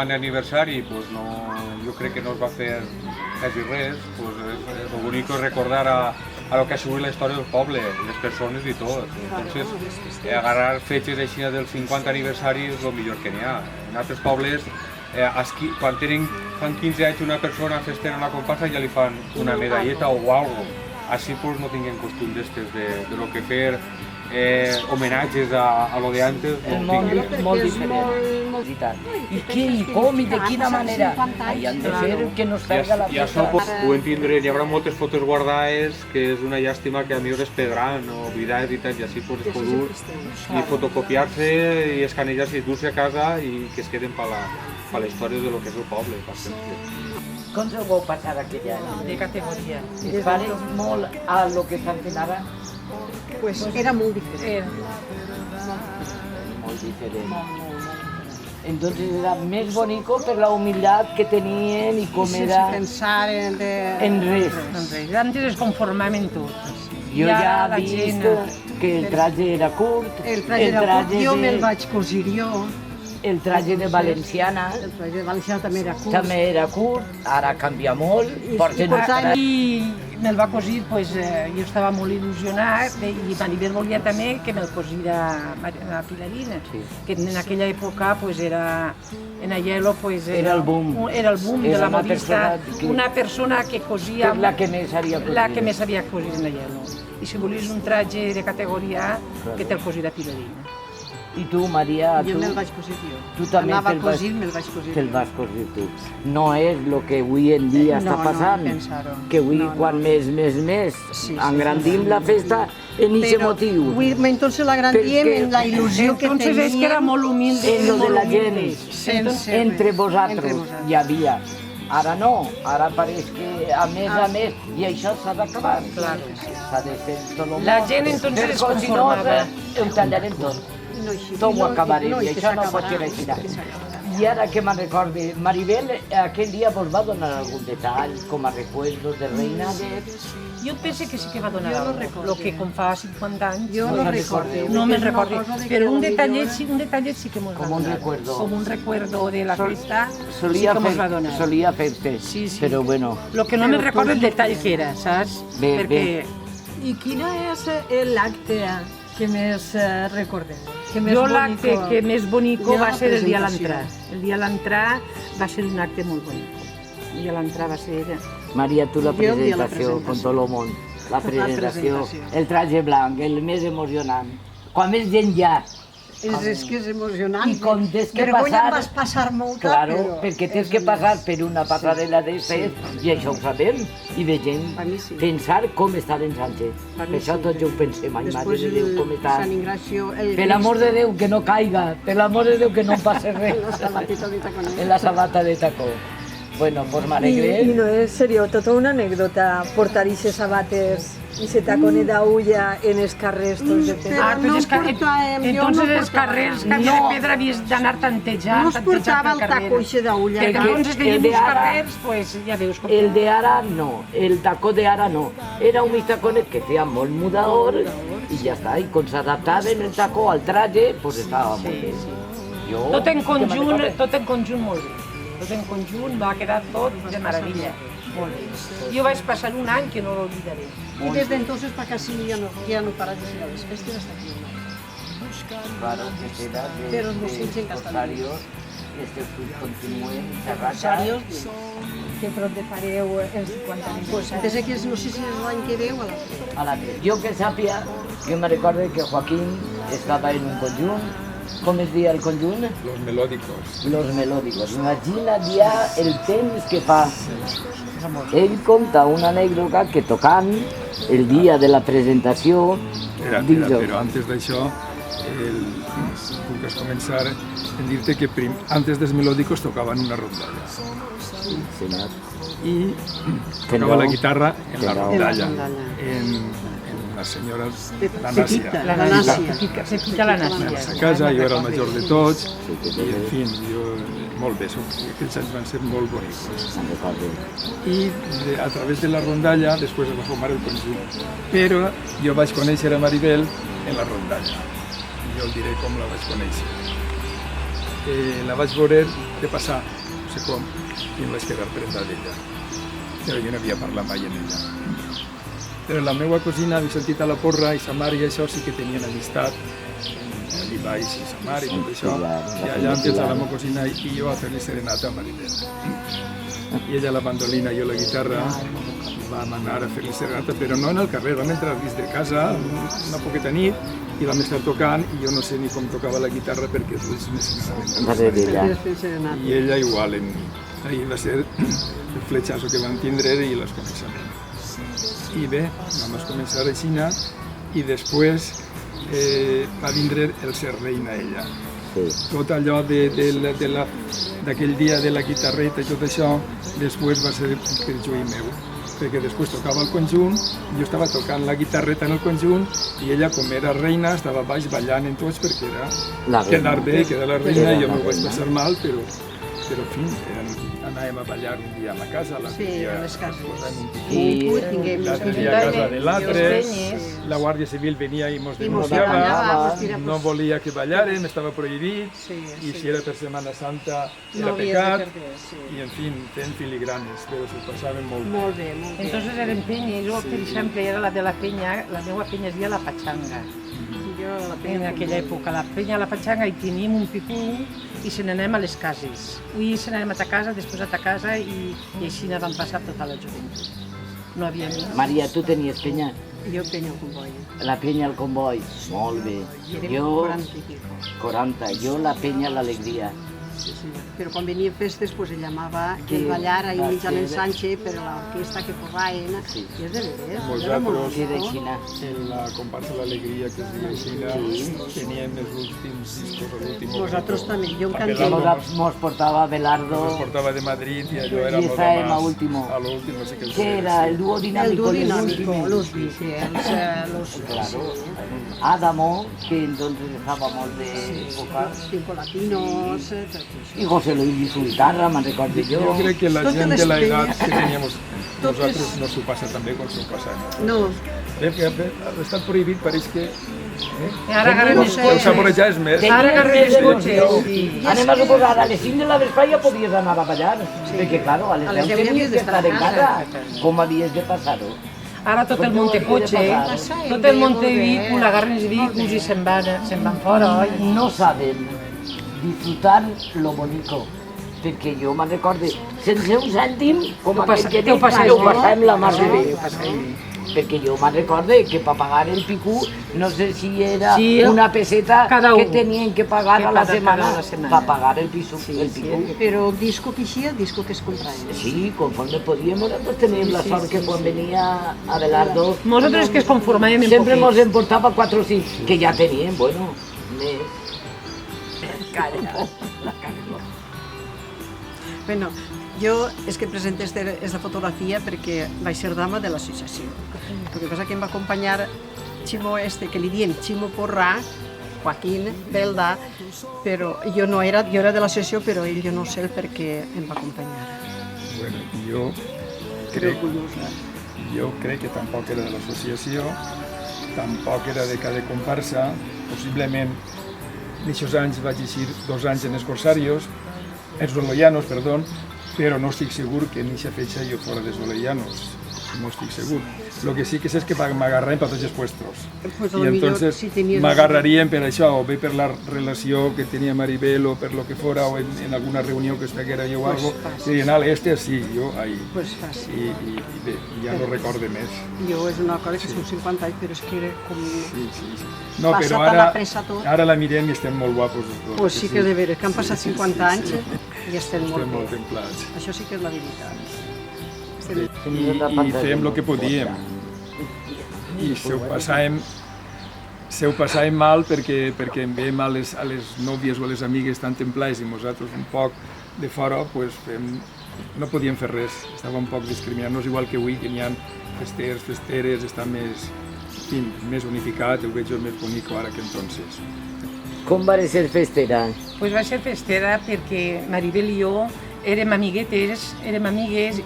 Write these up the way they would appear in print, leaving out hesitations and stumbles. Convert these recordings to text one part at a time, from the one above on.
50 aniversari, pues no, jo crec que no es va fer quasi res, pues lo bonic és recordar a lo que ha sigut la història del poble, les persones i tot. Entonces, agarrar fetges així del 50 aniversari és el millor que n'hi ha. En altres pobles, quan fan 15 anys una persona festera una comparsa ja li fan una medalleta o algo. Així pues no tinguem costum d'estes, de lo que fer homenatges a lo de antes. Molt diferent. I què, i com, i de quina manera? Hi han de fer que no es perda la I això festa. ho entendré, hi haurà moltes fotos guardades, que és una llàstima que a millor es perdran o oblidades i tal, i així pues es podur i fotocopiar-se i escanejar-se i dur-se a casa i que es queden per la història de lo que és el poble, per sempre. Com se ho vau passar aquell any? De categoria. Es pareix molt a lo que estan fent ara? Pues era molt diferent. Molt diferent. Entonces era més bonico per la humilitat que tenien i com era... Sense pensar en res. Antes es conformaven tots. Jo ja he vist que el traje era curt. El traje era curt, jo me'l vaig cosir jo. El traje de valenciana El traje de valenciana també era curt. també era curt, ara canvia molt. I me'l va cosir, pues, jo estava molt il·lusionat i Maribel volia també que me'l cosira la Pilarina, que en aquella època pues, era, en Aielo pues, era el boom, era el boom de la modista, una persona que cosia... La que més havia cosit. La que més havia cosit en Aielo. I si volies un traje de categoria, que te'l cosirà Pilarina. I tu, Maria, jo me'l vaig cosir jo. Tu també anava a cosir, me'l vaig cosir. Te'l vas cosir tu. No és el que avui en dia està passant, que avui quan més engrandim la festa en aquest motiu. Entonces l'agrandíem en la il·lusió que teníem. Entonces és que era molt humil. En lo de la gent, entre vosaltres hi havia. Ara no, ara pareix que a més, i això s'ha d'acabar. S'ha de fer tot el món. La gent entonces es conformava. Ho tallarem tot. Tot ho acabarem i això no pot ser així. I ara que me'n recordo, Maribel, aquell dia vos va donar algun detall com a recuerdos de reinades? Jo penso que sí que va donar el que com fa 50 anys. Jo no recordo. No me'n recordo, però un detallet sí que mos va donar. Com un recuerdo. Com un recuerdo de la festa sí que mos va donar. Solia fer-te, però bueno. Lo que no me'n recordo el detall que era, saps? Bé. I quin és l'acte que més recordeu? Jo l'acte que més bonico va ser el dia a l'entrar. El dia a l'entrar va ser un acte molt bonic. El dia a l'entrar va ser... Maria, tu la presentació con tot el món. La presentació, el traje blanc, el més emocionant. Quan més gent hi ha. És que és emocionant. I com tens que vergonya passar... em vas passar molta, claro, però... perquè tens que passar per una passarel·la d'estes, i això ho sabem, i de gent pensar com està en Sánchez. Per això tots ho pensem, ai, mare de Déu, com està. Per l'amor de Déu, que no caiga, per l'amor de Déu, que no em passi res. En la sabata de tacó. Bueno, pues m'alegré. I no és seriós, tota una anècdota, portar aquestes sabates i se tacone d'ulla en els carrers tots de pedra. Entonces els carrers, camí de pedra, havies d'anar tantejant. No es portava el tacó eixe d'ulla. Perquè entonces teníem uns carrers, pues ja veus com... El de ara no, el tacó de ara no. Era un taconet que feia molt mudador i ja està, i quan s'adaptaven el tacó al traje, pues estava molt bé. Tot en conjunt molt bé. Tot en conjunt va quedar tot de meravella. Molt bé. Jo vaig passar un any que no l'oblidaré. I des d'entonces per casi ja no para de ser a les festes hasta aquí. Claro, que serà però els mocins en Rosarios, que continuen Rosarios, que prop fareu els 50 anys. Pues des que no sé si és l'any que veu a la 3. Jo que sàpia, que me recordo que Joaquín estava en un conjunt. Com es deia el conjunt? Los Melódicos. Los Melódicos. Imagina't ja el temps que fa. Ell conta una anècdota que tocant el dia de la presentació... Però antes d'això, puc començar en dir-te que antes dels Melódicos tocaven una rondalla. I tocava la guitarra en la rondalla. La senyora la Nàcia. Se pica la Nàcia. A casa, jo era el major de tots, i en fi, molt bé, aquells anys van ser molt bonics. I a través de la rondalla després es va formar el conjunt. Però jo vaig conèixer a Maribel en la rondalla. Jo el diré com la vaig conèixer. la vaig veure de passar, no sé com, i em vaig quedar prendat d'ella. Però jo no havia parlat mai amb ella. Però la meva cosina havia sentit a la Porra i sa mare i això sí que tenien amistat, i baix i sa mare i tot això, i allà em tens a la meva cosina i jo a fer-li serenata a Maribel. I ella la bandolina i jo la guitarra, vam anar a fer-li serenata, però no en el carrer, vam entrar dins de casa una poqueta nit i vam estar tocant i jo no sé ni com tocava la guitarra perquè els necessitaven. I ella igual, ahir va ser el fletxazo que van tindre i les coneixements. I bé, vam començar així i després va vindre el ser reina ella. Tot allò d'aquell dia de la guitarreta i tot això, després va ser per joí meu, perquè després tocava el conjunt, jo estava tocant la guitarreta en el conjunt i ella, com era reina, estava baix ballant en tots perquè era quedar bé, quedar la reina, i jo m'ho vaig passar mal, però en fi, anàvem a ballar un dia a la casa, l'altre dia posàvem un picú, l'altre dia a casa de l'altre, la Guàrdia Civil venia i ens denunciava, no volia que ballàrem, estava prohibit, i si era per Setmana Santa era pecat, i en fi, fent filigranes, però s'ho passàvem molt bé. Molt bé, molt bé. Entonces eren penyes, jo per exemple era la de la penya, la meva penya es deia la Patxanga. En aquella època, la penya, la Patxanga, i teníem un picú i se n'anem a les cases. Avui se n'anem a ta casa, després a ta casa i així vam passar tota la joventut. No havia ni... Maria, tu tenies penya? Jo penya al comboi. La penya al comboi, molt bé. Jo, 40 i pico. 40, jo la penya l'alegria. Sí, sí. Però quan venia festes, pues ell llamava que ballar ahí mig a l'ensanche per l'orquestra que porraen. I és de veres. Vosaltres, en la comparsa l'Alegria, que es diu així, teníem els últims discos, l'últim... Nosaltres també, jo em canté. Mos portava Belardo. Mos portava de Madrid i allò éramos a último. A l'último, sí que el ¿Qué era? El dúo dinámico. El dúo dinámico, los Claro. Adamo, que entonces estábamos de época. Cinco latinos... Y José Luis y su guitarra, me recuerdo yo. Yo creo que la gent de la edad que teníamos nosaltres no s'ho passa tan bé com s'ho passa. No. Ha estat prohibit, pareix que... Ara agarrem els cotxes. El saborejar és més. Ara agarrem els cotxes. Anem a suposar, a les 5 de la vesprà ja podies anar a ballar. Perquè, claro, a les 10 tenies d'estar en casa. Com havies de passar-ho? Ara tot el món té cotxe, tot el món té vehícul, agarren els vehículs i se'n van fora, oi? No saben disfrutar lo bonito, perquè jo me'n recordo, sense un cèntim, com aquell que ho passàvem la mar de bé. Perquè jo me'n recordo que per pagar el picú, no sé si era una peseta que tenien que pagar a la setmana per pagar el picú. Però el disco que eixia, el disco que es comprava. Sí, conforme podíem, nosaltres teníem la sort que quan venia Abelardo... Nosaltres que es conformàvem en poquets. Sempre ens en portava 4 o 5, que ja teníem, bueno, més... Calla, la calla. Bueno, jo és que presento esta fotografia perquè vaig ser dama de l'associació. El que passa que em va acompanyar Ximo que li diem Ximo Porrà, Joaquín Belda, però jo no era, jo era de l'associació, però ell jo no sé el per què em va acompanyar. Bueno, jo crec que tampoc era de l'associació, tampoc era de cada comparsa, possiblement en aquests anys vaig eixir 2 anys en els Corsarios, els Zoloyanos, perdó, però no estic segur que en aquesta fecha jo fora de Zoloyanos, no estic segur. Lo que sí que sé és que m'agarrarem per tots els puestos. I entonces m'agarrarien per això, o bé per la relació que tenia Maribel, o per lo que fora, o en alguna reunió que estiguera jo o algo, i diuen, este sí, jo ahí. I bé, ja no recorde més. Jo és una cosa que són 50 anys, però és que era com... No, però ara la mirem i estem molt guapos els dos. Pues sí que de veres, que han passat 50 anys i estem molt bé. Templats. Això sí que és la veritat. I fèiem el que podíem. I se ho passàvem mal perquè en veiem a les nòvies o a les amigues tan templades i nosaltres un poc de fora, no podíem fer res, estàvem un poc discriminant-nos, igual que avui, que n'hi ha festers, festeres, està més unificat, ho veig més bonic ara que entonces. Com va ser festera? Pues va ser festera perquè Maribel i jo érem amigues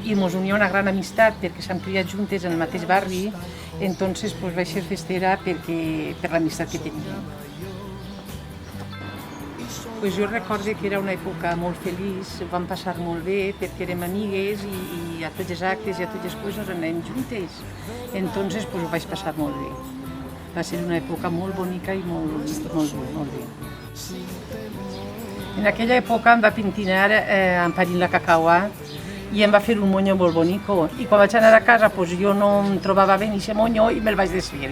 i ens unia una gran amistat perquè s'han criat juntes en el mateix barri, entonces pues va ser festera per l'amistat que teníem. Pues jo recordo que era una època molt feliç, ho vam passar molt bé perquè érem amigues i a tots els actes i a totes les coses anàvem juntes. Entonces pues, ho vaig passar molt bé. Va ser una època molt bonica i molt bé. En aquella època em va pentinar emparint la cacaua i em va fer un monyo molt bonico. I quan vaig anar a casa pues, jo no em trobava bé ni aquest monyo i me'l vaig desfer.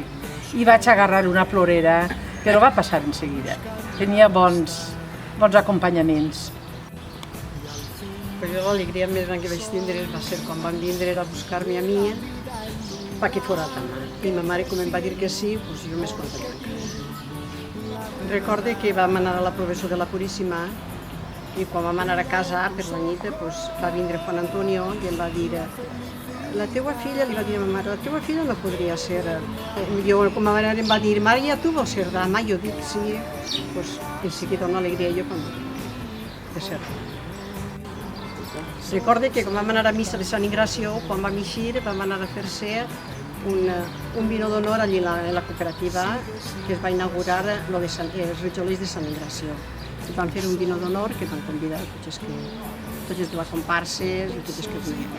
I vaig agarrar una plorera, però va passar en seguida. Tenia bons acompanyaments. Però l'alegria més gran que vaig tindre va ser quan van vindre a buscar-me a mi perquè fora Tama. I ma mare, com em va dir que sí, doncs jo més contenta. Recorde que vam anar a la professor de la Puríssima i quan vam anar a casa per la nit va vindre Juan Antonio i em va dir la teua filla, li va dir a ma mare, la teua filla no podria ser... Jo, com ma mare em va dir, Maria, tu vols ser dama? Jo dic, sí. Doncs en sí que dona alegria jo de ser. Recorde que quan vam anar a missa de Sant Ingració, quan vam eixir, vam anar a fer-se un vino d'honor allí a la cooperativa que es va inaugurar els rajolers de Sant Ingració. Van fer un vino d'honor que van convidar tots els de la comparsa i tots els que venien.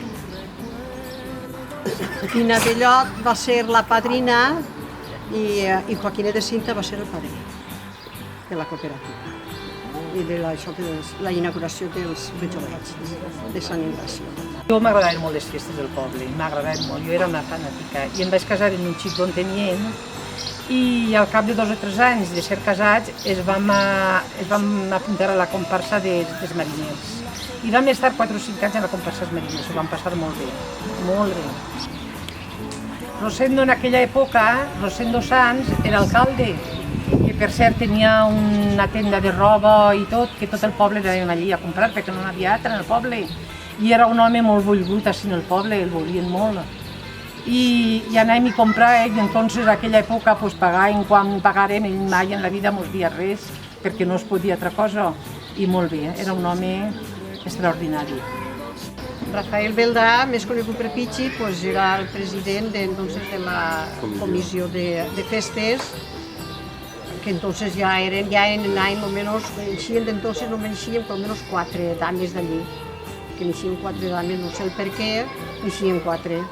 Tina Bellot va ser la padrina i Joaquín de Cinta va ser el padrí de la cooperativa i de la inauguració dels rajolets de Sant Ingració. Jo m'agradaven molt les festes del poble, m'agradaven molt, jo era una fanàtica i em vaig casar en un xic d'on tenien i al cap de 2 o 3 anys de ser casats es vam apuntar a la comparsa dels mariners i vam estar 4 o 5 anys en la comparsa dels mariners, ho vam passar molt bé, molt bé. Rosendo en aquella època, Rosendo Sanz, era alcalde, que per cert tenia una tenda de roba i tot, que tot el poble anàvem allí a comprar perquè no n'hi havia altra en el poble. I era un home molt volgut així en el poble, el volien molt. I anàvem a comprar i entonces aquella època pagàvem quan pagarem, ell mai en la vida mos dia res perquè no es podia altra cosa. I molt bé, era un home extraordinari. Rafael Beldà, més conegut per Pichi, era el president de la comissió de festes, que entonces ya en any, almenys, eixien d'entonces, no eixien per almenys 4 dames d'allí, que n'eixien 4 dames, no sé el per què, n'eixien 4.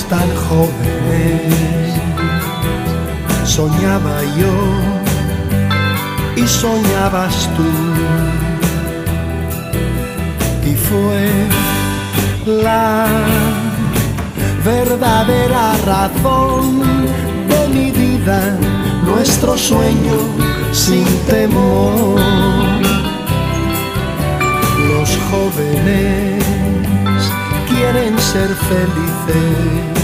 Tan jóvenes, soñaba yo y soñabas tú, y fue la verdadera razón de mi vida, nuestro sueño sin temor. Los jóvenes quieren ser felices